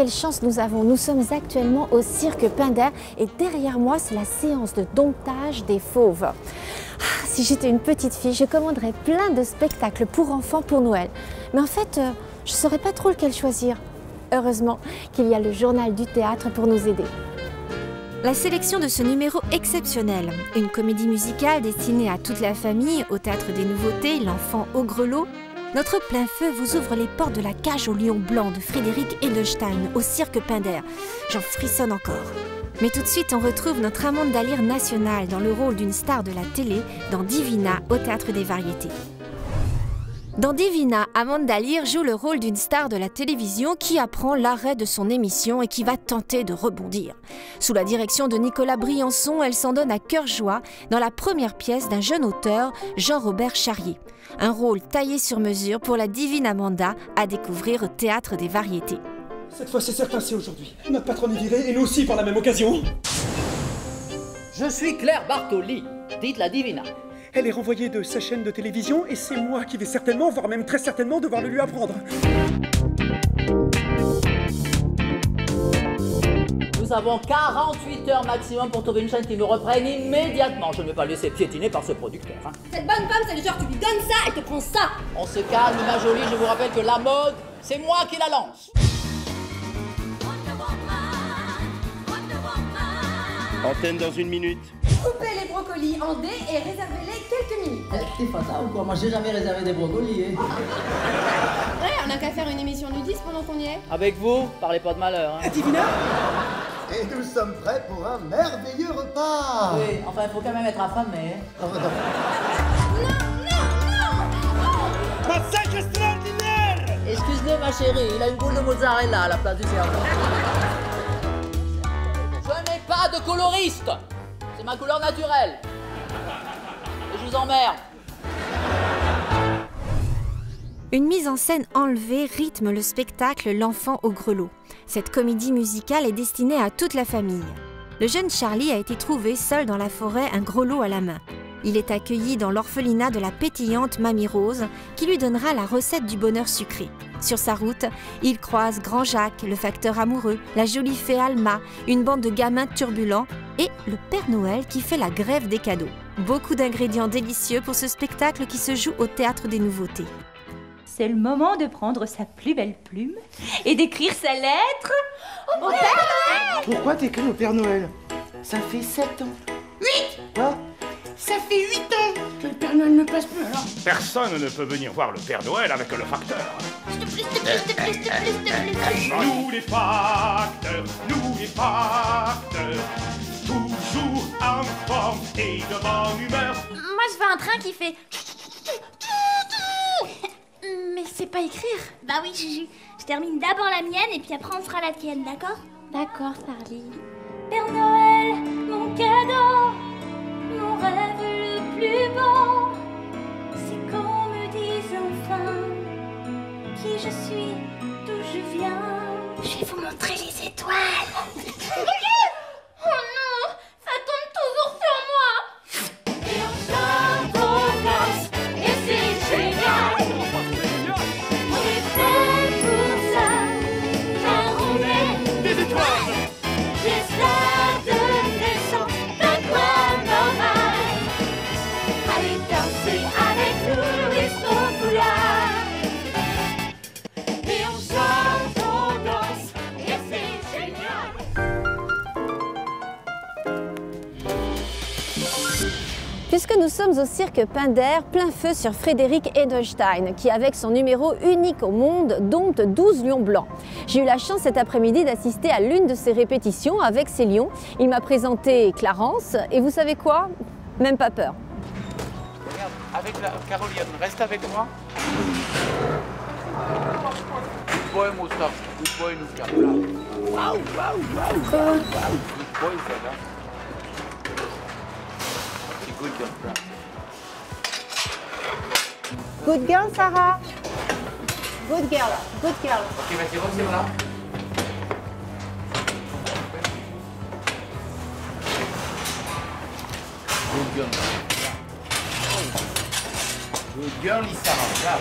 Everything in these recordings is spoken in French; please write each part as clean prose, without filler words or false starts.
quelle chance nous avons. Nous sommes actuellement au cirque Pinder et derrière moi, c'est la séance de domptage des fauves. Si j'étais une petite fille, je commanderais plein de spectacles pour enfants pour Noël. Mais en fait, je ne saurais pas trop lequel choisir. Heureusement qu'il y a le journal du théâtre pour nous aider. La sélection de ce numéro exceptionnel, une comédie musicale destinée à toute la famille, au Théâtre des Nouveautés, l'enfant au grelot. Notre plein feu vous ouvre les portes de la cage au lion blanc de Frédéric Edelstein au cirque Pinder. J'en frissonne encore. Mais tout de suite, on retrouve notre Amanda Lear nationale dans le rôle d'une star de la télé dans Divina au Théâtre des Variétés. Dans Divina, Amanda Lear joue le rôle d'une star de la télévision qui apprend l'arrêt de son émission et qui va tenter de rebondir. Sous la direction de Nicolas Briançon, elle s'en donne à cœur joie dans la première pièce d'un jeune auteur, Jean-Robert Charrier. Un rôle taillé sur mesure pour la divine Amanda à découvrir au Théâtre des Variétés. Cette fois c'est certain, c'est aujourd'hui. Notre patronne est virée et nous aussi par la même occasion. Je suis Claire Bartoli, dite la Divina. Elle est renvoyée de sa chaîne de télévision et c'est moi qui vais certainement, voire même très certainement, devoir le lui apprendre. Nous avons 48 heures maximum pour trouver une chaîne qui nous reprenne immédiatement. Je ne vais pas laisser piétiner par ce producteur. Hein. Cette bonne femme, c'est le genre, tu lui donnes ça, elle te prend ça. On se calme, ma jolie, je vous rappelle que la mode, c'est moi qui la lance. Antenne dans 1 minute. Coupez les brocolis en dés et réservez-les quelques minutes. T'es fatal ou quoi? Moi j'ai jamais réservé des brocolis. Hein. Ouais, on n'a qu'à faire une émission nudiste pendant qu'on y est. Avec vous, parlez pas de malheur. Hein. Divina? Et nous sommes prêts pour un merveilleux repas. Oui, enfin il faut quand même être affamé. Hein. Massacre extraordinaire! Excuse-le ma chérie, il a une boule de mozzarella à la place du cerveau. Je n'ai pas de coloriste. C'est ma couleur naturelle. Et je vous emmerde. Une mise en scène enlevée rythme le spectacle L'enfant au grelot. Cette comédie musicale est destinée à toute la famille. Le jeune Charlie a été trouvé seul dans la forêt, un grelot à la main. Il est accueilli dans l'orphelinat de la pétillante Mamie Rose, qui lui donnera la recette du bonheur sucré. Sur sa route, il croise Grand Jacques, le facteur amoureux, la jolie fée Alma, une bande de gamins turbulents et le Père Noël qui fait la grève des cadeaux. Beaucoup d'ingrédients délicieux pour ce spectacle qui se joue au Théâtre des Nouveautés. C'est le moment de prendre sa plus belle plume et d'écrire sa lettre au Père Noël. Pourquoi t'écris au Père Noël? Ça fait 7 ans. 8. Quoi? Ça fait 8 ans que le Père Noël ne passe plus alors. Personne ne peut venir voir le Père Noël avec le facteur. Nous les facteurs, toujours en forme et de bonne humeur. Moi, je veux un train qui fait... Mais c'est pas écrire. Bah oui, Juju. Je termine d'abord la mienne et puis après on fera la tienne, d'accord? D'accord, Charlie. Père Noël, mon cadeau, mon rêve le plus beau, c'est qu'on me dise enfin qui je suis, d'où je viens. Je vais vous montrer les étoiles. Oh non, ça tombe toujours sur moi. Et on chante aux gosses, et c'est génial. On est fait pour ça, car on est Des étoiles! des stars de naissance, d'un point normal. Allez danser avec nous, restons foulards. Et on chante, on danse, et c'est génial. Puisque nous sommes au cirque Pinder, plein feu sur Frédéric Edelstein, qui avec son numéro unique au monde dompte 12 lions blancs. J'ai eu la chance cet après-midi d'assister à l'une de ses répétitions avec ces lions. Il m'a présenté Clarence et vous savez quoi? Même pas peur. Regarde, avec la Caroline, reste avec moi. Good boy, Moussa. Good boy, Nouka. Waouh, waouh, waouh. Good boy, Zara. Good girl. Good girl, Sarah. Good girl, good girl. Ok, vas-y, retire-la. Good girl. Good girl, Lisa. Là.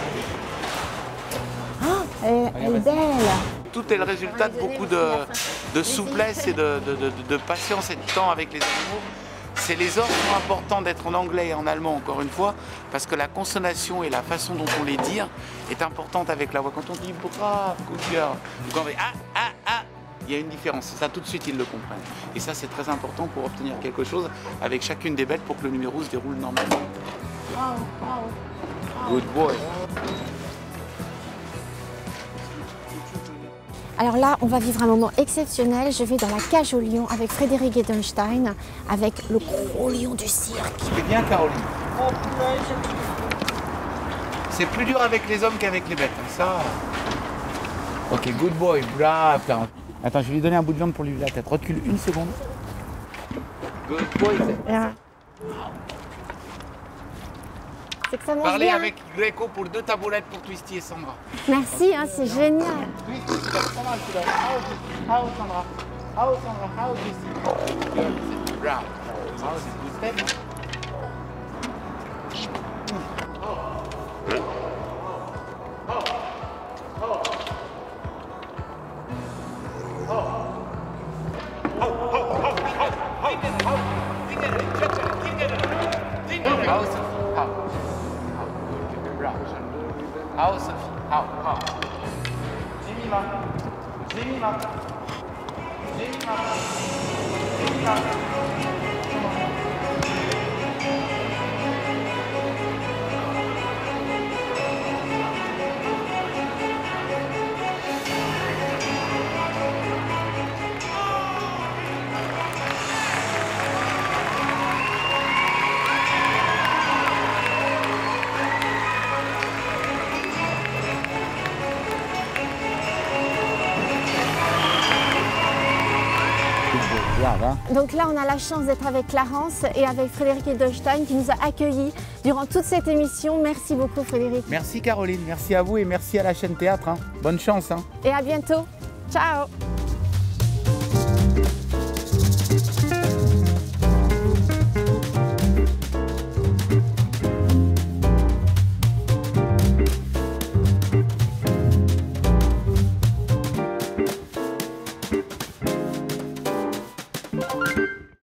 Elle est belle. tout est le résultat de beaucoup de souplesse et de patience et de temps avec les animaux. C'est les ordres sont importants d'être en anglais et en allemand, encore une fois, parce que la consonation et la façon dont on les dit est importante avec la voix. Quand on dit brave, good girl, ou quand on dit il y a une différence. Ça, tout de suite, ils le comprennent. Et ça, c'est très important pour obtenir quelque chose avec chacune des bêtes pour que le numéro se déroule normalement. Good boy. Alors là, on va vivre un moment exceptionnel. Je vais dans la cage au lion avec Frédéric Edelstein, avec le gros lion du cirque. C'est bien, Caroline. C'est plus dur avec les hommes qu'avec les bêtes. Ça. Ok, good boy, brave, Caroline. Attends, je vais lui donner un bout de viande pour lui la tête. Recule une seconde. Good boy. C'est que ça mange Parlez bien. avec Greco pour 2 tabourettes pour Twisty et Sandra. Merci, hein, c'est génial. Twisty, Sandra, Sandra, how Twisty. Bravo. How is it? Good step. How, Sophie? How? Jemima. Donc là, on a la chance d'être avec Clarence et avec Frédéric Edelstein qui nous a accueillis durant toute cette émission. Merci beaucoup, Frédéric. Merci Caroline, merci à vous et merci à la chaîne Théâtre. Bonne chance. Et à bientôt. Ciao.